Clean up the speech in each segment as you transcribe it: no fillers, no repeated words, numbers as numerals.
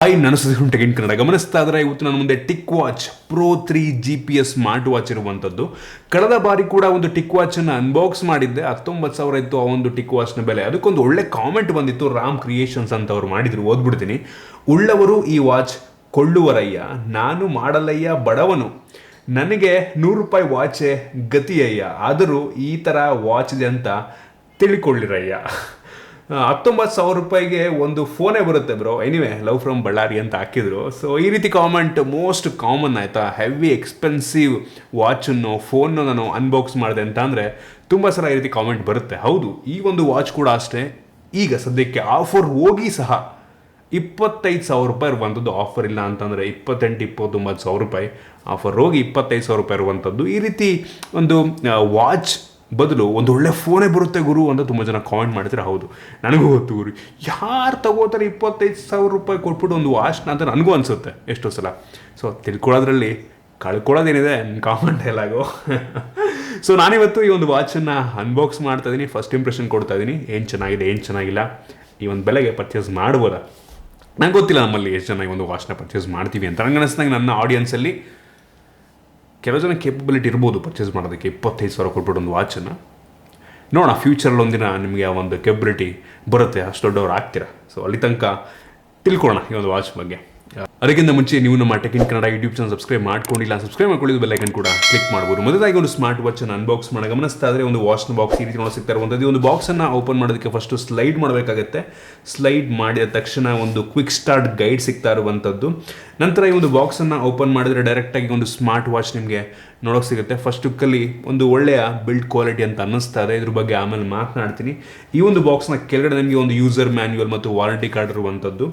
Hi, ನಾನು Sudhir tech in Kannada. ಗಮನಿಸ್ತಾ ಇದ್ರೆ ಇವತ್ತು ನನ್ನ ಮುಂದೆ tick watch pro 3 GPS smart watch ಇರುವಂಥದ್ದು. ಕಳೆದ ಬಾರಿ ಕೂಡ ಒಂದು ಟಿಕ್ ವಾಚನ್ನು ಅನ್ಬಾಕ್ಸ್ ಮಾಡಿದ್ದೆ, 19,000 ಇತ್ತು ಆ ಒಂದು ಟಿಕ್ ವಾಚ್ನ ಬೆಲೆ. ಅದಕ್ಕೊಂದು ಒಳ್ಳೆ ಕಾಮೆಂಟ್ ಬಂದಿತ್ತು, ರಾಮ್ ಕ್ರಿಯೇಷನ್ಸ್ ಅಂತ ಅವ್ರು ಮಾಡಿದ್ರು, ಓದ್ಬಿಡ್ತೀನಿ. ಉಳ್ಳವರು ಈ ವಾಚ್ ಕೊಳ್ಳುವರಯ್ಯ, ನಾನು ಮಾಡಲಯ್ಯ ಬಡವನು, ನನಗೆ 100 ರೂಪಾಯಿ ವಾಚೇ ಗತಿಯಯ್ಯ, ಆದರೂ ಈ ಥರ ವಾಚ್ ಇದೆ ಅಂತ ತಿಳ್ಕೊಳ್ಳಿರಯ್ಯ. 19,000 ರೂಪಾಯಿಗೆ ಒಂದು ಫೋನೇ ಬರುತ್ತೆ bro. Anyway, love from Ballari ಅಂತ ಹಾಕಿದ್ರು. ಸೊ ಈ ರೀತಿ ಕಾಮೆಂಟ್ ಮೋಸ್ಟ್ ಕಾಮನ್ ಆಯಿತಾ. ಹೆವಿ ಎಕ್ಸ್ಪೆನ್ಸಿವ್ ವಾಚನ್ನು ಫೋನ್ನು ನಾನು ಅನ್ಬಾಕ್ಸ್ ಮಾಡಿದೆ ಅಂತ ಅಂದರೆ ತುಂಬ ಸಲ ಈ ರೀತಿ ಕಾಮೆಂಟ್ ಬರುತ್ತೆ. ಹೌದು, ಈ ಒಂದು ವಾಚ್ ಕೂಡ ಅಷ್ಟೇ. ಈಗ ಸದ್ಯಕ್ಕೆ ಆಫರ್ ಹೋಗಿ ಸಹ 25,000 ರೂಪಾಯಿ ಇರುವಂಥದ್ದು. ಆಫರ್ ಇಲ್ಲ ಅಂತಂದರೆ 28-29,000 ರೂಪಾಯಿ, ಆಫರ್ ಹೋಗಿ 25,000 ರೂಪಾಯಿ ಇರುವಂಥದ್ದು. ಈ ರೀತಿ ಒಂದು ವಾಚ್ ಬದಲು ಒಂದು ಒಳ್ಳೆ ಫೋನೇ ಬರುತ್ತೆ ಗುರು ಅಂತ ತುಂಬ ಜನ ಕಾಮೆಂಟ್ ಮಾಡ್ತಾರೆ. ಹೌದು, ನನಗೂ ಗೊತ್ತು ಗುರು, ಯಾರು ತಗೋತಾರೆ 25,000 ರೂಪಾಯಿ ಕೊಟ್ಬಿಟ್ಟು ಒಂದು ವಾಚ್ನ ಅಂತ ನನಗೂ ಅನಿಸುತ್ತೆ ಎಷ್ಟೋ ಸಲ. ಸೊ ತಿಳ್ಕೊಳ್ಳೋದ್ರಲ್ಲಿ ಕಳ್ಕೊಳ್ಳೋದೇನಿದೆ ಕಾಮೆಂಟ್ ಎಲ್ಲಾಗೋ. ಸೊ ನಾನಿವತ್ತು ಈ ಒಂದು ವಾಚನ್ನು ಅನ್ಬಾಕ್ಸ್ ಮಾಡ್ತಾ ಇದ್ದೀನಿ, ಫಸ್ಟ್ ಇಂಪ್ರೆಷನ್ ಕೊಡ್ತಾ ಇದ್ದೀನಿ. ಏನು ಚೆನ್ನಾಗಿದೆ, ಏನು ಚೆನ್ನಾಗಿಲ್ಲ, ಈ ಒಂದು ಬೆಲೆಗೆ ಪರ್ಚೇಸ್ ಮಾಡ್ಬೋದಾ. ನಂಗೆ ಗೊತ್ತಿಲ್ಲ ನಮ್ಮಲ್ಲಿ ಎಷ್ಟು ಜನ ಈ ಒಂದು ವಾಚ್ನ ಪರ್ಚೇಸ್ ಮಾಡ್ತೀವಿ ಅಂತ. ನಂಗೆ ಅನಿಸ್ದಂಗೆ ನನ್ನ ಆಡಿಯನ್ಸಲ್ಲಿ ಕೆಲವು ಜನ ಕೇಪಬಿಲಿಟಿ ಇರ್ಬೋದು ಪರ್ಚೇಸ್ ಮಾಡೋದಕ್ಕೆ 25,000 ಕೊಟ್ಬಿಟ್ಟು ಒಂದು ವಾಚನ್ನು. ನೋಡೋಣ, ಫ್ಯೂಚರಲ್ಲಿ ಒಂದಿನ ನಿಮಗೆ ಆ ಒಂದು ಕೇಪಬಿಲಿಟಿ ಬರುತ್ತೆ, ಅಷ್ಟು ದೊಡ್ಡವ್ರು ಆಗ್ತೀರಾ. ಸೊ ಅಲ್ಲಿ ತನಕ ತಿಳ್ಕೊಳ್ಳೋಣ ಈ ಒಂದು ವಾಚ್ ಬಗ್ಗೆ. ಅದಕ್ಕಿಂತ ಮುಂಚೆ ನೀವು ನಮ್ಮ tech in Kannada YouTube channel subscribe ಮಾಡ್ಕೊಂಡಿಲ್ಲ, ಸಬ್ಸ್ಕ್ರೈಬ್ ಮಾಡ್ಕೊಳ್ಳಿ, ಬೆಲ್ ಐಕನ್ ಕೂಡ ಕ್ಲಿಕ್ ಮಾಡ್ಬೋದು. ಮೊದಲಾಗಿ ಒಂದು ಸ್ಮಾರ್ಟ್ ವಾಚನ್ನು ಅನ್ಬಾಕ್ಸ್ ಮಾಡಿ ಗಮನಿಸ್ತಾ ಇದ್ರೆ ಒಂದು ವಾಚ್ನ ಬಾಕ್ಸ್ ಈ ರೀತಿ ನೋಡೋ ಸಿಗ್ತಾ ಇರುವಂಥದ್ದು. ಒಂದು ಬಾಕ್ಸನ್ನು ಓಪನ್ ಮಾಡೋದಕ್ಕೆ ಫಸ್ಟು ಸ್ಲೈಡ್ ಮಾಡಬೇಕಾಗತ್ತೆ. ಸ್ಲೈಡ್ ಮಾಡಿದ ತಕ್ಷಣ ಒಂದು ಕ್ವಿಕ್ ಸ್ಟಾರ್ಟ್ ಗೈಡ್ ಸಿಗ್ತಾ ಇರುವಂಥದ್ದು. ನಂತರ ಈ ಒಂದು ಬಾಕ್ಸನ್ನು ಓಪನ್ ಮಾಡಿದ್ರೆ ಡೈರೆಕ್ಟಾಗಿ ಒಂದು ಸ್ಮಾರ್ಟ್ ವಾಚ್ ನಿಮಗೆ ನೋಡೋಕೆ ಸಿಗುತ್ತೆ. ಫಸ್ಟ್ ಲುಕ್ಕಲ್ಲಿ ಒಂದು ಒಳ್ಳೆಯ ಬಿಲ್ಡ್ ಕ್ವಾಲಿಟಿ ಅಂತ ಅನ್ನಿಸ್ತಾ ಇದೆ, ಇದ್ರ ಬಗ್ಗೆ ಆಮೇಲೆ ಮಾತನಾಡ್ತೀನಿ. ಈ ಒಂದು ಬಾಕ್ಸ್ನ ಕೆಳಗಡೆ ನಿಮಗೆ ಒಂದು ಯೂಸರ್ ಮ್ಯಾನ್ಯುವಲ್ ಮತ್ತು ವಾರಂಟಿ ಕಾರ್ಡ್ ಇರುವಂಥದ್ದು,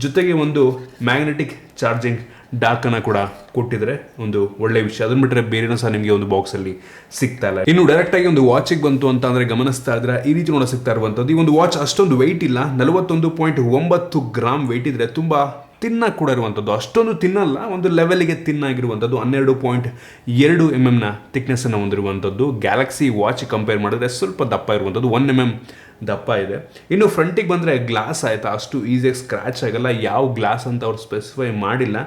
ಜೊತೆಗೆ ಒಂದು ಮ್ಯಾಗ್ನೆಟಿಕ್ ಚಾರ್ಜಿಂಗ್ ಡಾಕನ್ನು ಕೂಡ ಕೊಟ್ಟಿದ್ರೆ ಒಂದು ಒಳ್ಳೆ ವಿಷಯ. ಅದನ್ನ ಬಿಟ್ಟರೆ ಬೇರೆನೂ ಸಹ ನಿಮಗೆ ಒಂದು ಬಾಕ್ಸಲ್ಲಿ ಸಿಗ್ತಾ ಇಲ್ಲ. ಇನ್ನು ಡೈರೆಕ್ಟಾಗಿ ಒಂದು ವಾಚಿಗೆ ಬಂತು ಅಂತ ಅಂದರೆ ಗಮನಿಸ್ತಾ ಇದ್ರೆ ಈ ರೀತಿ ನೋಡೋ ಸಿಗ್ತಾ ಇರುವಂಥದ್ದು. ಈ ಒಂದು ವಾಚ್ ಅಷ್ಟೊಂದು ವೆಯ್ಟ್ ಇಲ್ಲ, 41.9 ಗ್ರಾಮ್ ವೆಯ್ಟ್ ಇದ್ರೆ ತುಂಬ ತಿನ್ನಾಗಿ ಕೂಡ ಇರುವಂಥದ್ದು. ಅಷ್ಟೊಂದು ತಿನ್ನಲ್ಲ, ಒಂದು ಲೆವೆಲ್ಗೆ ತಿನ್ನಾಗಿರುವಂಥದ್ದು. 12.2 mm ಥಿಕ್ನೆಸ್ಸನ್ನು ಹೊಂದಿರುವಂಥದ್ದು. ಗ್ಯಾಲಕ್ಸಿ ವಾಚ್ ಕಂಪೇರ್ ಮಾಡಿದ್ರೆ ಸ್ವಲ್ಪ ದಪ್ಪ ಇರುವಂಥದ್ದು, 1 mm ದಪ್ಪ ಇದೆ. ಇನ್ನು ಫ್ರಂಟಿಗೆ ಬಂದರೆ ಗ್ಲಾಸ್ ಆಯಿತಾ, ಅಷ್ಟು ಈಸಿಯಾಗಿ ಸ್ಕ್ರ್ಯಾಚ್ ಆಗಲ್ಲ. ಯಾವ ಗ್ಲಾಸ್ ಅಂತ ಅವ್ರು ಸ್ಪೆಸಿಫೈ ಮಾಡಿಲ್ಲ.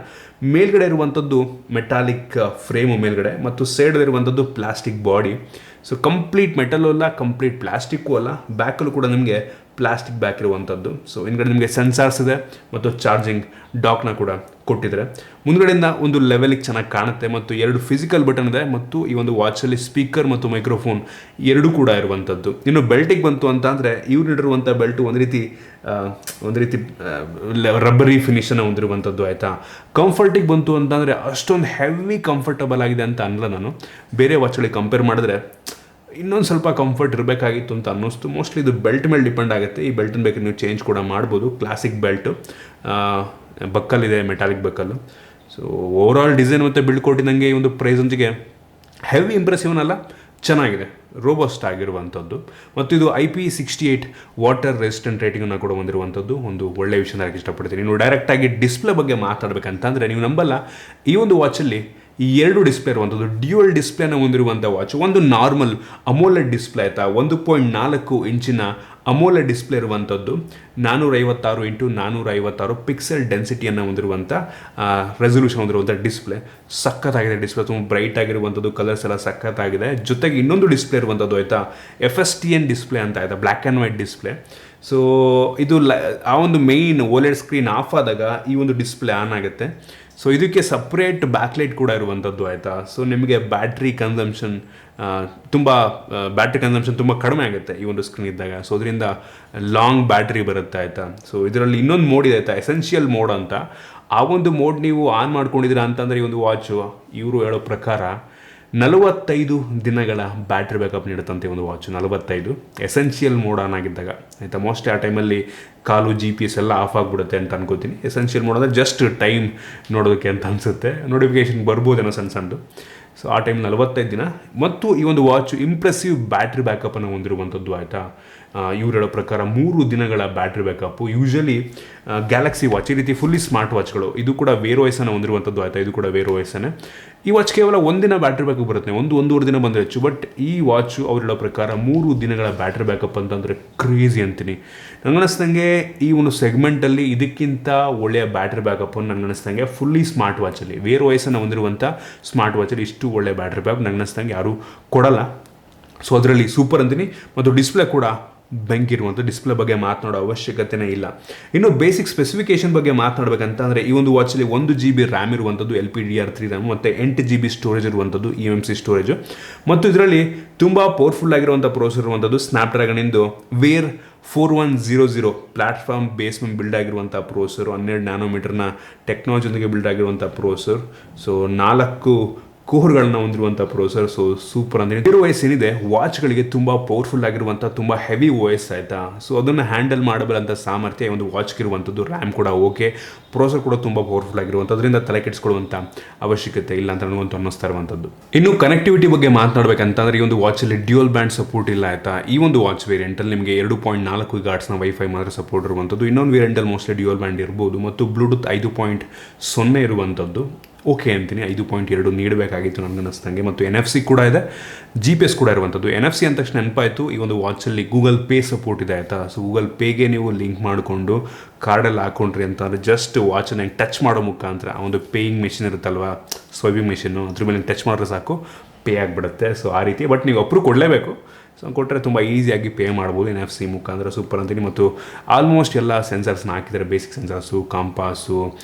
ಮೇಲ್ಗಡೆ ಇರುವಂಥದ್ದು ಮೆಟಾಲಿಕ್ ಫ್ರೇಮು ಮೇಲ್ಗಡೆ, ಮತ್ತು ಸೈಡಲ್ಲಿರುವಂಥದ್ದು plastic body. So complete metal ಅಲ್ಲ, ಕಂಪ್ಲೀಟ್ ಪ್ಲಾಸ್ಟಿಕ್ಕು ಅಲ್ಲ. ಬ್ಯಾಕಲ್ಲೂ ಕೂಡ ನಿಮಗೆ ಪ್ಲಾಸ್ಟಿಕ್ ಬ್ಯಾಕ್ ಇರುವಂಥದ್ದು. ಸೊ ಹಿಂದ್ಗಡೆ ನಿಮಗೆ ಸೆನ್ಸಾರ್ಸ್ ಇದೆ ಮತ್ತು ಚಾರ್ಜಿಂಗ್ ಡಾಕ್ನ ಕೂಡ ಕೊಟ್ಟಿದ್ದಾರೆ. ಮುಂದ್ಗಡೆಯಿಂದ ಒಂದು ಲೆವೆಲಿಗೆ ಚೆನ್ನಾಗಿ ಕಾಣುತ್ತೆ ಮತ್ತು 2 ಫಿಸಿಕಲ್ ಬಟನ್ ಇದೆ ಮತ್ತು ಈ ಒಂದು ವಾಚಲ್ಲಿ ಸ್ಪೀಕರ್ ಮತ್ತು ಮೈಕ್ರೋಫೋನ್ ಎರಡೂ ಕೂಡ ಇರುವಂಥದ್ದು. ಇನ್ನು ಬೆಲ್ಟಿಗೆ ಬಂತು ಅಂತ ಅಂದರೆ ಇವ್ರು ಇಟ್ಟಿರುವಂಥ ಬೆಲ್ಟು ಒಂದು ರೀತಿ ರಬ್ಬರಿ ಫಿನಿಷನ್ನು ಹೊಂದಿರುವಂಥದ್ದು ಆಯಿತಾ. ಕಂಫರ್ಟಿಗೆ ಬಂತು ಅಂತಂದರೆ ಅಷ್ಟೊಂದು ಹೆವಿ ಕಂಫರ್ಟಬಲ್ ಆಗಿದೆ ಅಂತ ಅನ್ನಲ್ಲ ನಾನು. ಬೇರೆ ವಾಚ್ಗಳಿಗೆ ಕಂಪೇರ್ ಮಾಡಿದ್ರೆ ಇನ್ನೊಂದು ಸ್ವಲ್ಪ ಕಂಫರ್ಟ್ ಇರಬೇಕಾಗಿತ್ತು ಅಂತ ಅನ್ನಿಸ್ತು. ಮೋಸ್ಟ್ಲಿ ಇದು ಬೆಲ್ಟ್ ಮೇಲೆ ಡಿಪೆಂಡ್ ಆಗುತ್ತೆ. ಈ ಬೆಲ್ಟನ್ನು ಬೇಕಾದ್ರೆ ನೀವು ಚೇಂಜ್ ಕೂಡ ಮಾಡ್ಬೋದು. ಕ್ಲಾಸಿಕ್ ಬೆಲ್ಟು, ಬಕ್ಕಲ್ಲಿದೆ, metallic buckle. So overall design ಮತ್ತು ಬಿಲ್ಡ್ ಕೊಟ್ಟಿದ್ದಂಗೆ ಈ ಒಂದು ಪ್ರೈಸೊಂದಿಗೆ ಹೆವಿ ಇಂಪ್ರೆಸಿವ್ ಅಲ್ಲ, ಚೆನ್ನಾಗಿದೆ, ರೋಬಸ್ಟ್ ಆಗಿರುವಂಥದ್ದು. ಮತ್ತು ಇದು IP68 ವಾಟರ್ ರೆಸಿಸ್ಟೆಂಟ್ ರೇಟಿಂಗನ್ನು ಕೂಡ ಹೊಂದಿರುವಂಥದ್ದು. ಒಂದು ಒಳ್ಳೆಯ ವಿಷಯ ನಾನು ಇಷ್ಟಪಡ್ತೀನಿ. ನೀವು ಡೈರೆಕ್ಟಾಗಿ ಡಿಸ್ಪ್ಲೇ ಬಗ್ಗೆ ಮಾತಾಡಬೇಕಂತಂದರೆ ನೀವು ನಂಬಲ್ಲ, ಈ ಒಂದು ವಾಚಲ್ಲಿ 2 ಡಿಸ್ಪ್ಲೇ ಇರುವಂಥದ್ದು. ಡ್ಯೂಯಲ್ ಡಿಸ್ಪ್ಲೇನ ಹೊಂದಿರುವಂಥ ವಾಚ್. ಒಂದು ನಾರ್ಮಲ್ ಅಮೋಲೆಡ್ ಡಿಸ್ಪ್ಲೇ ಆಯಿತಾ, 1.4 ಇಂಚಿನ ಅಮೋಲೆಡ್ ಡಿಸ್ಪ್ಲೇ ಇರುವಂಥದ್ದು. 456x456 ಪಿಕ್ಸೆಲ್ ಡೆನ್ಸಿಟಿಯನ್ನು ಹೊಂದಿರುವಂಥ ರೆಸೊಲ್ಯೂಷನ್ ಹೊಂದಿರುವಂಥ ಡಿಸ್ಪ್ಲೇ. ಸಖತ್ತಾಗಿದೆ ಡಿಸ್ಪ್ಲೇ, ತುಂಬ ಬ್ರೈಟ್ ಆಗಿರುವಂಥದ್ದು, ಕಲರ್ಸ್ ಎಲ್ಲ ಸಖತ್ತಾಗಿದೆ. ಜೊತೆಗೆ ಇನ್ನೊಂದು ಡಿಸ್ಪ್ಲೇ ಇರುವಂಥದ್ದು ಆಯಿತಾ, FSTN ಡಿಸ್ಪ್ಲೇ ಅಂತ ಆಯಿತಾ, black and white display. So ಇದು ಆ ಒಂದು ಮೇಯ್ನ್ ಓಲೆಡ್ ಸ್ಕ್ರೀನ್ ಆಫ್ ಆದಾಗ ಈ ಒಂದು ಡಿಸ್ಪ್ಲೇ ಆನ್ ಆಗುತ್ತೆ. ಸೊ ಇದಕ್ಕೆ ಸಪ್ರೇಟ್ ಬ್ಯಾಕ್ಲೈಟ್ ಕೂಡ ಇರುವಂಥದ್ದು ಆಯಿತಾ. ಸೊ ನಿಮಗೆ ಬ್ಯಾಟ್ರಿ ಕನ್ಸಂಪ್ಷನ್ ತುಂಬ ಕಡಿಮೆ ಆಗುತ್ತೆ ಈ ಒಂದು ಸ್ಕ್ರೀನ್ ಇದ್ದಾಗ. ಸೊ ಅದರಿಂದ ಲಾಂಗ್ ಬ್ಯಾಟ್ರಿ ಬರುತ್ತೆ ಆಯಿತಾ. ಸೊ ಇದರಲ್ಲಿ ಇನ್ನೊಂದು ಮೋಡ್ ಇದೆ ಆಯಿತಾ, ಎಸೆನ್ಷಿಯಲ್ ಮೋಡ್ ಅಂತ. ಆ ಒಂದು ಮೋಡ್ ನೀವು ಆನ್ ಮಾಡ್ಕೊಂಡಿದ್ದೀರಾ ಅಂತಂದರೆ ಈ ಒಂದು ವಾಚು ಇವರು ಹೇಳೋ ಪ್ರಕಾರ 45 ದಿನಗಳ ಬ್ಯಾಟ್ರಿ ಬ್ಯಾಕಪ್ ನೀಡುತ್ತಂತೆ ಒಂದು ವಾಚು. 45 ಎಸೆನ್ಷಿಯಲ್ ಮೋಡ್ ಆನ್ ಆಗಿದ್ದಾಗ ಆಯಿತಾ. ಮೋಸ್ಟ್ಲಿ ಆ ಟೈಮಲ್ಲಿ ಕಾಲು GPS ಎಲ್ಲ ಆಫ್ ಆಗಿಬಿಡುತ್ತೆ ಅಂತ ಅನ್ಕೋತೀನಿ. ಎಸೆನ್ಷಿಯಲ್ ಮೋಡ್ ಅಂದರೆ ಜಸ್ಟ್ ಟೈಮ್ ನೋಡೋದಕ್ಕೆ ಅಂತ ಅನಿಸುತ್ತೆ, ನೋಟಿಫಿಕೇಶನ್ ಬರ್ಬೋದೇನೋ ಸಣ್ಣದು. ಸೊ ಆ ಟೈಮ್ 45 ದಿನ. ಮತ್ತು ಈ ಒಂದು ವಾಚು ಇಂಪ್ರೆಸಿವ್ ಬ್ಯಾಟ್ರಿ ಬ್ಯಾಕಪ್ಪನ್ನು ಹೊಂದಿರುವಂಥದ್ದು ಆಯಿತಾ. ಇವ್ರು ಹೇಳೋ ಪ್ರಕಾರ 3 ದಿನಗಳ battery backup. Usually Galaxy watch ಈ ರೀತಿ ಫುಲ್ಲಿ ಸ್ಮಾರ್ಟ್ ವಾಚ್ಗಳು, ಇದು ಕೂಡ WearOS ಅನ್ನು ಹೊಂದಿರುವಂಥದ್ದು ಆಯಿತಾ, ಇದು ಕೂಡ WearOS ಅನ್ನೇ. ಈ ವಾಚ್ ಕೇವಲ 1 ದಿನ ಬ್ಯಾಟ್ರಿ ಬ್ಯಾಕಪ್ ಬರುತ್ತೆ, 1-1.5 ದಿನ ಬಂದರೆ ಹೆಚ್ಚು. ಬಟ್ ಈ ವಾಚು ಅವ್ರು ಹೇಳೋ ಪ್ರಕಾರ 3 ದಿನಗಳ ಬ್ಯಾಟ್ರಿ ಬ್ಯಾಕಪ್ ಅಂತಂದರೆ ಕ್ರೇಜಿ ಅಂತೀನಿ. ನನಗನ್ನಿಸ್ದಂಗೆ ಈ ಒಂದು ಸೆಗ್ಮೆಂಟಲ್ಲಿ ಇದಕ್ಕಿಂತ ಒಳ್ಳೆಯ ಬ್ಯಾಟ್ರಿ ಬ್ಯಾಕಪ್ಪನ್ನು ನನಗನ್ನಿಸ್ದಂಗೆ ಫುಲ್ಲಿ ಸ್ಮಾರ್ಟ್ ವಾಚಲ್ಲಿ, WearOS ಅನ್ನು ಹೊಂದಿರುವಂಥ ಸ್ಮಾರ್ಟ್ ವಾಚಲ್ಲಿ ಇಷ್ಟು ಒಳ್ಳೆಯ ಬ್ಯಾಟ್ರಿ ಬ್ಯಾಕಪ್ ನನಗನ್ನಿಸ್ದಂಗೆ ಯಾರೂ ಕೊಡಲ್ಲ. ಸೊ ಅದರಲ್ಲಿ ಸೂಪರ್ ಅಂತೀನಿ. ಮತ್ತು ಡಿಸ್ಪ್ಲೇ ಕೂಡ ಬೆಂಕಿ ಇರುವಂಥ ಡಿಸ್ಪ್ಲೇ ಬಗ್ಗೆ ಮಾತನಾಡೋ ಅವಶ್ಯಕತೆನೇ ಇಲ್ಲ. ಇನ್ನು ಬೇಸಿಕ್ ಸ್ಪೆಸಿಫಿಕೇಶನ್ ಬಗ್ಗೆ ಮಾತನಾಡಬೇಕಂತ ಅಂದರೆ ಈ ಒಂದು ವಾಚಲ್ಲಿ 1 GB ರ್ಯಾಮ್ ಇರುವಂಥದ್ದು, LPDDR3 ರ್ಯಾಮ್, ಮತ್ತು 8 GB ಸ್ಟೋರೇಜ್ ಇರುವಂಥದ್ದು, eMMC ಸ್ಟೋರೇಜು. ಮತ್ತು ಇದರಲ್ಲಿ ತುಂಬ ಪವರ್ಫುಲ್ ಆಗಿರುವಂಥ ಪ್ರೋಸೆಸರ್ ಇರುವಂಥದ್ದು ಸ್ನ್ಯಾಪ್ಡ್ರ್ಯಾಗನಿಂದು Wear 4100 ಪ್ಲಾಟ್ಫಾರ್ಮ್ ಬೇಸ್ ಮೇಲೆ ಬಿಲ್ಡ್ ಆಗಿರುವಂಥ ಪ್ರೋಸೆಸರು, 12 ನ್ಯಾನೋಮೀಟರ್ನ ಟೆಕ್ನಾಲಜಿಯೊಂದಿಗೆ ಬಿಲ್ಡ್ ಆಗಿರುವಂಥ ಪ್ರೋಸೆಸರ್. ಸೊ 4 ಕೋರ್ಗಳನ್ನ ಹೊಂದಿರುವಂಥ ಪ್ರೋಸೆಸರ್. ಸೊ ಸೂಪರ್ ಅಂದರೆ WearOS ಏನಿದೆ ವಾಚ್ಗಳಿಗೆ ತುಂಬ ಪವರ್ಫುಲ್ ಆಗಿರುವಂಥ ತುಂಬ ಹೆವಿ OS ಆಯಿತಾ. ಸೊ ಅದನ್ನು ಹ್ಯಾಂಡಲ್ ಮಾಡಬಲ್ಲಂಥ ಸಾಮರ್ಥ್ಯ ಒಂದು ವಾಚ್ಗೆ ಇರುವಂಥದ್ದು. ರ್ಯಾಮ್ ಕೂಡ ಓಕೆ, ಪ್ರೋಸೆಸರ್ ಕೂಡ ತುಂಬ ಪವರ್ಫುಲ್ ಆಗಿರುವಂಥದ್ದು, ಅದರಿಂದ ತಲೆ ಕೆಡಿಸ್ಕೊಳ್ಳುವಂಥ ಅವಶ್ಯಕತೆ ಇಲ್ಲ ಅಂತ ನನಗಂತೂ ಅನ್ನಿಸ್ತಾ ಇರುವಂಥದ್ದು. ಇನ್ನು ಕನೆಕ್ಟಿವಿಟಿ ಬಗ್ಗೆ ಮಾತನಾಡಬೇಕಂತಂದರೆ ಈ ಒಂದು ವಾಚಲ್ಲಿ ಡ್ಯೂಯಲ್ ಬ್ಯಾಂಡ್ ಸಪೋರ್ಟ್ ಇಲ್ಲ ಆಯಿತಾ. ಈ ಒಂದು ವಾಚ್ ವೇರಿಯಂಟಲ್ಲಿ ನಿಮಗೆ 2.4 GHz ವೈಫೈ ಮಾತ್ರ ಸಪೋರ್ಟ್ ಇರುವಂಥದ್ದು. ಇನ್ನೊಂದು ವೇರಿಯಂಟಲ್ಲಿ ಮೋಸ್ಟ್ಲಿ ಡ್ಯೂಯಲ್ ಬ್ಯಾಂಡ್ ಇರ್ಬೋದು ಮತ್ತು ಬ್ಲೂಟೂತ್ 5.0 ಇರುವಂಥದ್ದು. ಓಕೆ ಅಂತೀನಿ, 5.2 ನೀಡಬೇಕಾಗಿತ್ತು ನನಗನ್ನಿಸ್ದಂಗೆ. ಮತ್ತು NFC ಕೂಡ ಇದೆ, GPS ಕೂಡ ಇರುವಂಥದ್ದು. NFC ಅಂದ ತಕ್ಷಣ ನೆನಪಾಯಿತು, ಈ ಒಂದು ವಾಚಲ್ಲಿ ಗೂಗಲ್ ಪೇ ಸಪೋರ್ಟ್ ಇದೆ ಆಯಿತಾ. ಸೊ ಗೂಗಲ್ ಪೇಗೆ ನೀವು ಲಿಂಕ್ ಮಾಡಿಕೊಂಡು ಕಾರ್ಡಲ್ಲಿ ಹಾಕೊಂಡ್ರಿ ಅಂತಂದರೆ ಜಸ್ಟ್ ವಾಚನ್ನು ಟಚ್ ಮಾಡೋ ಮುಖಾಂತರ ಆ ಒಂದು ಪೇಯಿಂಗ್ ಮೆಷಿನ್ ಇರುತ್ತಲ್ವ, ಸ್ವೈಪಿಂಗ್ ಮೆಷಿನ್ನು, ಅದ್ರ ಮೇಲೆ ಟಚ್ ಮಾಡಿದ್ರೆ ಸಾಕು ಪೇ ಆಗಿಬಿಡುತ್ತೆ. ಸೊ ಆ ರೀತಿ, ಬಟ್ ನೀವು ಅಪ್ರೂವ್ ಕೊಡಲೇಬೇಕು. ಸೊ ಕೊಟ್ಟರೆ ತುಂಬ ಈಸಿಯಾಗಿ ಪೇ ಮಾಡ್ಬೋದು NFC ಮುಖಾಂತರ. ಸೂಪರ್ ಅಂತೀನಿ. ಮತ್ತು ಆಲ್ಮೋಸ್ಟ್ ಎಲ್ಲ ಸೆನ್ಸರ್ಸ್ನ ಹಾಕಿದ್ದಾರೆ, ಬೇಸಿಕ್ ಸೆನ್ಸರ್ಸು, ಕಾಂಪಾಸು,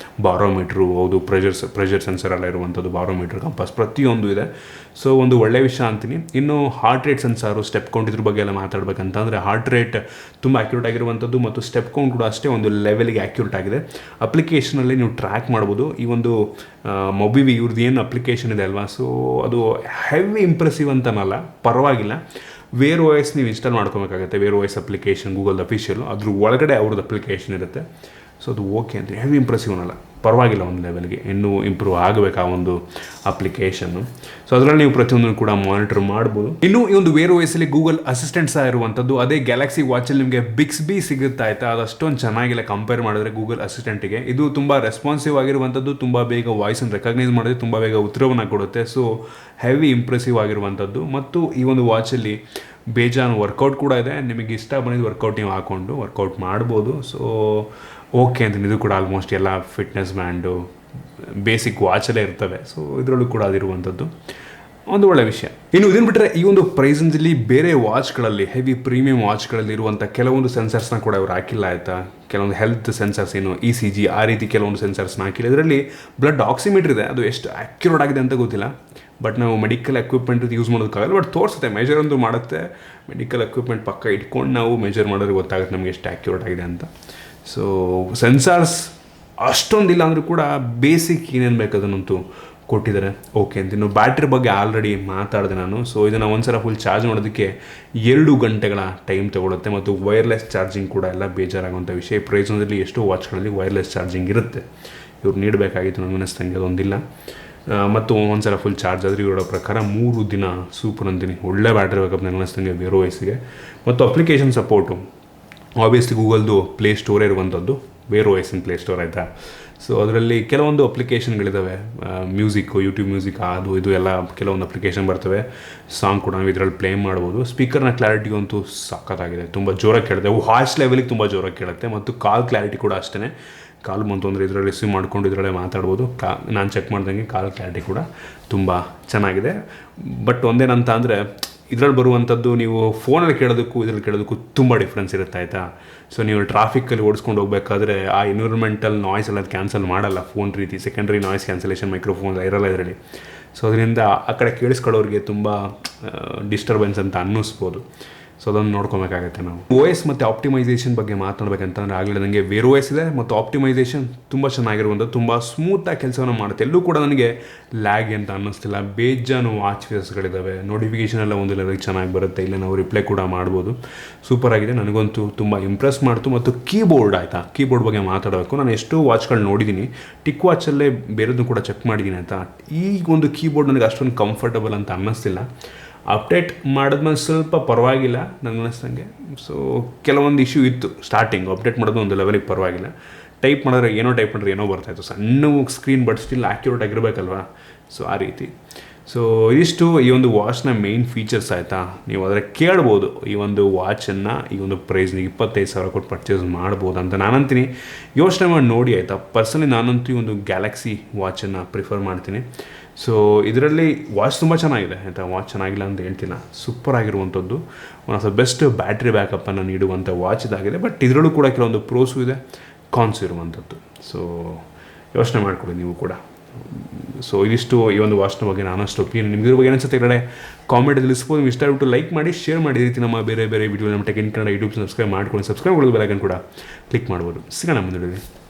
ಬಾರೋಮೀಟ್ರು, ಹೌದು ಪ್ರೆಷರ್ ಸೆನ್ಸರ್ ಎಲ್ಲ ಇರುವಂಥದ್ದು, ಬಾರೋಮೀಟ್ರ್, ಕಾಂಪಾಸ್ ಪ್ರತಿಯೊಂದು ಇದೆ. ಸೊ ಒಂದು ಒಳ್ಳೆಯ ವಿಷಯ ಅಂತೀನಿ. ಇನ್ನು heart rate sensor, step count ಇದ್ರ ಬಗ್ಗೆ ಎಲ್ಲ ಮಾತಾಡಬೇಕಂತಂದರೆ ಹಾರ್ಟ್ ರೇಟ್ ತುಂಬ ಆ್ಯಕ್ಯುರೇಟ್ ಆಗಿರುವಂಥದ್ದು ಮತ್ತು ಸ್ಟೆಪ್ ಕೌಂಟ್ ಕೂಡ ಅಷ್ಟೇ ಒಂದು ಲೆವೆಲ್ಗೆ ಆ್ಯಕ್ಯುರೇಟ್ ಆಗಿದೆ. ಅಪ್ಲಿಕೇಶನಲ್ಲಿ ನೀವು ಟ್ರ್ಯಾಕ್ ಮಾಡ್ಬೋದು. ಈ ಒಂದು ಮೊಬಿವಿ ಇವ್ರದ್ದು ಏನು ಅಪ್ಲಿಕೇಶನ್ ಇದೆ ಅಲ್ವಾ, ಸೊ ಅದು ಹೆವಿ ಇಂಪ್ರೆಸಿವ್ ಅಂತನಲ್ಲ, ಪರವಾಗಿಲ್ಲ. WearOS ನೀವು ಇನ್ಸ್ಟಾಲ್ ಮಾಡ್ಕೋಬೇಕಾಗುತ್ತೆ, WearOS ಅಪ್ಲಿಕೇಶನ್ ಗೂಗಲ್ ಅಫಿಷಿಯಲ್, ಅದ್ರ ಒಳಗಡೆ ಅವ್ರದ್ದು ಅಪ್ಲಿಕೇಶನ್ ಇರುತ್ತೆ. ಸೊ ಅದು ಓಕೆ ಅಂತ, ಹೆವಿ ಇಂಪ್ರೆಸಿವ್ ಅನ್ನಲ್ಲ, ಪರವಾಗಿಲ್ಲ, ಒಂದು ಲೆವೆಲ್ಗೆ ಇನ್ನೂ ಇಂಪ್ರೂವ್ ಆಗಬೇಕು ಆ ಒಂದು ಅಪ್ಲಿಕೇಶನ್ನು. ಸೊ ಅದರಲ್ಲಿ ನೀವು ಪ್ರತಿಯೊಂದನ್ನು ಕೂಡ ಮಾನಿಟರ್ ಮಾಡ್ಬೋದು. ಇನ್ನು ಈ ಒಂದು WearOSಲ್ಲಿ ಗೂಗಲ್ ಅಸಿಸ್ಟೆಂಟ್ ಸಹ ಇರುವಂಥದ್ದು. ಅದೇ ಗ್ಯಾಲಕ್ಸಿ ವಾಚಲ್ಲಿ ನಿಮಗೆ ಬಿಕ್ಸ್ಬಿ ಸಿಗುತ್ತೆ ಆಯಿತಾ, ಅದು ಅಷ್ಟೊಂದು ಚೆನ್ನಾಗಿಲ್ಲ ಕಂಪೇರ್ ಮಾಡಿದ್ರೆ ಗೂಗಲ್ ಅಸಿಸ್ಟೆಂಟಿಗೆ. ಇದು ತುಂಬ ರೆಸ್ಪಾನ್ಸಿವ್ ಆಗಿರುವಂಥದ್ದು, ತುಂಬ ಬೇಗ ವಾಯ್ಸನ್ನು ರೆಕಗ್ನೈಸ್ ಮಾಡಿದ್ರೆ ತುಂಬ ಬೇಗ ಉತ್ತರವನ್ನು ಕೊಡುತ್ತೆ. ಸೊ ಹೆವಿ ಇಂಪ್ರೆಸಿವ್ ಆಗಿರುವಂಥದ್ದು. ಮತ್ತು ಈ ಒಂದು ವಾಚಲ್ಲಿ ಬೇಜಾನು ವರ್ಕೌಟ್ ಕೂಡ ಇದೆ, ನಿಮಗೆ ಇಷ್ಟ ಬಂದಿದ್ದು ವರ್ಕೌಟ್ ನೀವು ಹಾಕ್ಕೊಂಡು ವರ್ಕೌಟ್ ಮಾಡ್ಬೋದು. ಸೊ ಓಕೆ ಅಂತೀನಿ. ಇದು ಕೂಡ ಆಲ್ಮೋಸ್ಟ್ ಎಲ್ಲ ಫಿಟ್ನೆಸ್ ಬ್ಯಾಂಡು ಬೇಸಿಕ್ ವಾಚಲ್ಲೇ ಇರ್ತವೆ. ಸೊ ಇದರಲ್ಲೂ ಕೂಡ ಅದಿರುವಂಥದ್ದು ಒಂದು ಒಳ್ಳೆಯ ವಿಷಯ. ಇನ್ನು ಇದನ್ನು ಬಿಟ್ಟರೆ ಈ ಒಂದು ಪ್ರೈಸಲ್ಲಿ ಬೇರೆ ವಾಚ್ಗಳಲ್ಲಿ, ಹೆವಿ ಪ್ರೀಮಿಯಂ ವಾಚ್ಗಳಲ್ಲಿ ಇರುವಂಥ ಕೆಲವೊಂದು ಸೆನ್ಸರ್ಸ್ನ ಕೂಡ ಇವರು ಹಾಕಿಲ್ಲ ಆಯಿತಾ. ಕೆಲವೊಂದು ಹೆಲ್ತ್ ಸೆನ್ಸರ್ಸ್, ಏನು ECG ಆ ರೀತಿ ಕೆಲವೊಂದು ಸೆನ್ಸರ್ಸ್ನ ಹಾಕಿಲ್ಲ. ಇದರಲ್ಲಿ ಬ್ಲಡ್ ಆಕ್ಸಿಮೀಟರ್ ಇದೆ, ಅದು ಎಷ್ಟು ಆ್ಯಕ್ಯುರೇಟ್ ಆಗಿದೆ ಅಂತ ಗೊತ್ತಿಲ್ಲ. ಬಟ್ ನಾವು ಮೆಡಿಕಲ್ ಎಕ್ವಿಪ್ಮೆಂಟ್ ಯೂಸ್ ಮಾಡೋದಕ್ಕಾಗಲ್ಲ, ಬಟ್ ತೋರಿಸುತ್ತೆ, ಮೆಜರ್ ಅಂತೂ ಮಾಡುತ್ತೆ. ಮೆಡಿಕಲ್ ಎಕ್ವಿಪ್ಮೆಂಟ್ ಪಕ್ಕ ಇಟ್ಕೊಂಡು ನಾವು ಮೆಜರ್ ಮಾಡಿದ್ರೆ ಗೊತ್ತಾಗುತ್ತೆ ನಮಗೆ ಎಷ್ಟು ಆ್ಯಕ್ಯುರೇಟ್ ಆಗಿದೆ ಅಂತ. ಸೊ ಸೆನ್ಸಾರ್ಸ್ ಅಷ್ಟೊಂದಿಲ್ಲ ಅಂದರೂ ಕೂಡ ಬೇಸಿಕ್ ಏನೇನು ಬೇಕು ಅದನ್ನಂತೂ ಕೊಟ್ಟಿದ್ದಾರೆ. ಓಕೆ ಅಂತ. ಇನ್ನು ಬ್ಯಾಟ್ರಿ ಬಗ್ಗೆ ಆಲ್ರೆಡಿ ಮಾತಾಡಿದೆ ನಾನು. ಸೊ ಇದನ್ನು ಒಂದ್ಸಲ ಫುಲ್ ಚಾರ್ಜ್ ಮಾಡೋದಕ್ಕೆ 2 ಗಂಟೆಗಳ ಟೈಮ್ ತೊಗೊಳುತ್ತೆ. ಮತ್ತು ವೈರ್ಲೆಸ್ ಚಾರ್ಜಿಂಗ್ ಕೂಡ ಎಲ್ಲ ಬೇಜಾರಾಗುವಂಥ ವಿಷಯ. ಪ್ರೈಸಲ್ಲಿ ಎಷ್ಟೋ ವಾಚ್ಗಳಲ್ಲಿ ವೈರ್ಲೆಸ್ ಚಾರ್ಜಿಂಗ್ ಇರುತ್ತೆ, ಇವ್ರು ನೀಡಬೇಕಾಗಿತ್ತು, ನನಗೆ ಅನ್ನಿಸ್ತಂಗೆ ಅದೊಂದಿಲ್ಲ. ಮತ್ತು ಒಂದ್ಸಲ ಫುಲ್ ಚಾರ್ಜ್ ಆದರೆ ಇರೋ ಪ್ರಕಾರ 3 ದಿನ ಸೂಪರ್ ಅಂತೀನಿ. ಒಳ್ಳೆ ಬ್ಯಾಟ್ರಿ ಬ್ಯಾಕಪ್ ನನಗೆ ಅನ್ನಿಸ್ತಂಗೆ WearOSಗೆ. ಮತ್ತು ಅಪ್ಲಿಕೇಶನ್ ಸಪೋರ್ಟು ಆಬ್ವಿಯಸ್ಲಿ ಗೂಗಲ್ದು ಪ್ಲೇ ಸ್ಟೋರೇ ಇರುವಂಥದ್ದು, WearOSನ ಪ್ಲೇ ಸ್ಟೋರ್ ಆಯಿತಾ. ಸೊ ಅದರಲ್ಲಿ ಕೆಲವೊಂದು ಅಪ್ಲಿಕೇಶನ್ಗಳಿದ್ದಾವೆ, ಮ್ಯೂಸಿಕ್ಕು, ಯೂಟ್ಯೂಬ್ ಮ್ಯೂಸಿಕ್, ಅದು ಇದು ಎಲ್ಲ ಕೆಲವೊಂದು ಅಪ್ಲಿಕೇಶನ್ ಬರ್ತವೆ. ಸಾಂಗ್ ಕೂಡ ನಾವು ಇದರಲ್ಲಿ ಪ್ಲೇ ಮಾಡ್ಬೋದು. ಸ್ಪೀಕರ್ನ ಕ್ಲಾರಿಟಿ ಅಂತೂ ಸಖತ್ತಾಗಿದೆ, ತುಂಬ ಜೋರಾಗಿ ಕೇಳುತ್ತೆ, ವಾಯ್ಸ್ ಲೆವೆಲಿಗೆ ತುಂಬ ಜೋರಾಗಿ ಕೇಳುತ್ತೆ. ಮತ್ತು ಕಾಲ್ ಕ್ಲಾರಿಟಿ ಕೂಡ ಅಷ್ಟೇ, ಕಾಲ್ ಬಂತು ಅಂದರೆ ಇದರಲ್ಲಿ ರಿಸೀವ್ ಮಾಡ್ಕೊಂಡು ಇದರಲ್ಲೇ ಮಾತಾಡ್ಬೋದು. ನಾನು ಚೆಕ್ ಮಾಡ್ದಂಗೆ ಕಾಲ್ ಕ್ಲಾರಿಟಿ ಕೂಡ ತುಂಬ ಚೆನ್ನಾಗಿದೆ. ಬಟ್ ಒಂದೇನಂತ ಅಂದರೆ ಇದರಲ್ಲಿ ಬರುವಂಥದ್ದು ನೀವು ಫೋನಲ್ಲಿ ಕೇಳೋದಕ್ಕೂ ಇದರಲ್ಲಿ ಕೇಳೋದಕ್ಕೂ ತುಂಬ ಡಿಫ್ರೆನ್ಸ್ ಇರುತ್ತೆ ಆಯಿತಾ. ಸೊ ನೀವು ಟ್ರಾಫಿಕ್ಕಲ್ಲಿ ಓಡಿಸ್ಕೊಂಡು ಹೋಗಬೇಕಾದ್ರೆ ಆ ಎನ್ವಿರಾನ್ಮೆಂಟಲ್ ನಾಯ್ಸ್ ಎಲ್ಲ ಕ್ಯಾನ್ಸಲ್ ಮಾಡಲ್ಲ ಫೋನ್ ರೀತಿ. ಸೆಕೆಂಡ್ರಿ ನಾಯ್ಸ್ ಕ್ಯಾನ್ಸಲೇಷನ್ ಮೈಕ್ರೋಫೋನ್ ಇರಲ್ಲ ಇದರಲ್ಲಿ. ಸೊ ಅದರಿಂದ ಆ ಕಡೆ ಕೇಳಿಸ್ಕೊಳ್ಳೋರಿಗೆ ತುಂಬ ಡಿಸ್ಟರ್ಬೆನ್ಸ್ ಅಂತ ಅನ್ನಿಸ್ಬೋದು. ಸೊ ಅದನ್ನು ನೋಡ್ಕೊಬೇಕಾಗತ್ತೆ ನಾವು. OS ಮತ್ತು ಆಪ್ಟಿಮೈಸೇಷನ್ ಬಗ್ಗೆ ಮಾತನಾಡಬೇಕಂತಂದರೆ ಆಗಲೇ ನನಗೆ WearOS ಇದೆ ಮತ್ತು ಆಪ್ಟಿಮೈಸೇಷನ್ ತುಂಬ ಚೆನ್ನಾಗಿರುವಂಥದ್ದು, ತುಂಬ ಸ್ಮೂತಾಗಿ ಕೆಲಸವನ್ನು ಮಾಡುತ್ತೆ. ಎಲ್ಲೂ ಕೂಡ ನನಗೆ ಲ್ಯಾಗ್ ಅಂತ ಅನ್ನಿಸ್ತಿಲ್ಲ. ಬೇಜಾನು ವಾಚ್ ಫೇಸ್ಗಳಿದ್ದಾವೆ, ನೋಟಿಫಿಕೇಷನ್ ಎಲ್ಲ ಒಂದು ಲೆವೆಲ್ಗೆ ಚೆನ್ನಾಗಿ ಬರುತ್ತೆ. ಇಲ್ಲ ನಾವು ರಿಪ್ಲೈ ಕೂಡ ಮಾಡ್ಬೋದು. ಸೂಪರ್ ಆಗಿದೆ, ನನಗಂತೂ ತುಂಬ ಇಂಪ್ರೆಸ್ ಮಾಡ್ತು. ಮತ್ತು ಕೀಬೋರ್ಡ್ ಆಯಿತಾ, ಕೀಬೋರ್ಡ್ ಬಗ್ಗೆ ಮಾತಾಡಬೇಕು. ನಾನು ಎಷ್ಟೋ ವಾಚ್ಗಳು ನೋಡಿದ್ದೀನಿ, ಟಿಕ್ ವಾಚಲ್ಲೇ ಬೇರೆದನ್ನು ಕೂಡ ಚೆಕ್ ಮಾಡಿದ್ದೀನಿ ಆಯಿತಾ. ಈ ಒಂದು ಕೀಬೋರ್ಡ್ ನನಗೆ ಅಷ್ಟೊಂದು ಕಂಫರ್ಟಬಲ್ ಅಂತ ಅನ್ನಿಸ್ತಿಲ್ಲ. ಅಪ್ಡೇಟ್ ಮಾಡಿದ್ಮೇಲೆ ಸ್ವಲ್ಪ ಪರವಾಗಿಲ್ಲ ನನಗೆ ಅನ್ನಿಸ್ದಂಗೆ. ಸೊ ಕೆಲವೊಂದು ಇಶ್ಯೂ ಇತ್ತು ಸ್ಟಾರ್ಟಿಂಗ್, ಅಪ್ಡೇಟ್ ಮಾಡೋದು ಒಂದು ಲೆವೆಲಿಗೆ ಪರವಾಗಿಲ್ಲ. ಟೈಪ್ ಮಾಡಿದ್ರೆ ಏನೋ ಬರ್ತಾಯಿತ್ತು, ಸಣ್ಣ ಸ್ಕ್ರೀನ್ ಬಟ್ ಸ್ಟಿಲ್ ಆ್ಯಕ್ಯುರೇಟ್ ಆಗಿರಬೇಕಲ್ವಾ, ಸೊ ಆ ರೀತಿ. ಸೊ ಇದಿಷ್ಟು ಈ ಒಂದು ವಾಚ್ನ ಮೇಯ್ನ್ ಫೀಚರ್ಸ್ ಆಯಿತಾ. ನೀವು ಅದರ ಕೇಳ್ಬೋದು ಈ ಒಂದು ವಾಚನ್ನು ಈ ಒಂದು ಪ್ರೈಸ್ನಿಗೆ 25,000 ಕೊಟ್ಟು ಪರ್ಚೇಸ್ ಮಾಡ್ಬೋದು ಅಂತ ನಾನಂತೀನಿ. ಯೋಚನೆ ಮಾಡಿ ನೋಡಿ ಆಯಿತಾ. ಪರ್ಸನಲಿ ನಾನಂತೂ ಈ ಒಂದು ಗ್ಯಾಲಕ್ಸಿ ವಾಚನ್ನು ಪ್ರಿಫರ್ ಮಾಡ್ತೀನಿ. ಸೊ ಇದರಲ್ಲಿ ವಾಚ್ ತುಂಬ ಚೆನ್ನಾಗಿದೆ ಆಯಿತಾ, ವಾಚ್ ಚೆನ್ನಾಗಿಲ್ಲ ಅಂತ ಹೇಳ್ತಿಲ್ಲ, ಸೂಪರ್ ಆಗಿರುವಂಥದ್ದು, one of the best battery ಬ್ಯಾಕಪ್ಪನ್ನು ನೀಡುವಂಥ ವಾಚ್ ಇದಾಗಿದೆ. ಬಟ್ ಇದರಲ್ಲೂ ಕೂಡ ಕೆಲವೊಂದು ಪ್ರೋಸು ಇದೆ, ಕಾನ್ಸು ಇರುವಂಥದ್ದು. ಸೊ ಯೋಚನೆ ಮಾಡಿಕೊಡಿ ನೀವು ಕೂಡ. ಸೊ ಇದಿಷ್ಟು ಈ ಒಂದು ವಾಚ್ನ ಬಗ್ಗೆ ನಾನಷ್ಟು ಒಪಿನಿಯನ್. ನಿಮ್ಗೆ ಬಗ್ಗೆ ಏನಿಸುತ್ತೆ ಕಡೆ ಕಾಮೆಂಟಲ್ಲಿ ತಿಳಿಸ್ಬೋದು. ನೀವು ಇಷ್ಟ ಆಗ್ಬಿಟ್ಟು ಲೈಕ್ ಮಾಡಿ, ಶೇರ್ ಮಾಡಿ. ಈ ರೀತಿ ನಮ್ಮ ಬೇರೆ ವಿಡಿಯೋ ನಮ್ಮ tech in Kannada YouTube subscribe ಮಾಡ್ಕೊಂಡು, ಸಬ್ಸ್ಕ್ರೈಬ್ ಮಾಡೋದು ಬೆಲ್ ಐಕಾನ್ ಕೂಡ ಕ್ಲಿಕ್ ಮಾಡ್ಬೋದು. ಸಿಗೋಣ ಮುಂದೆ.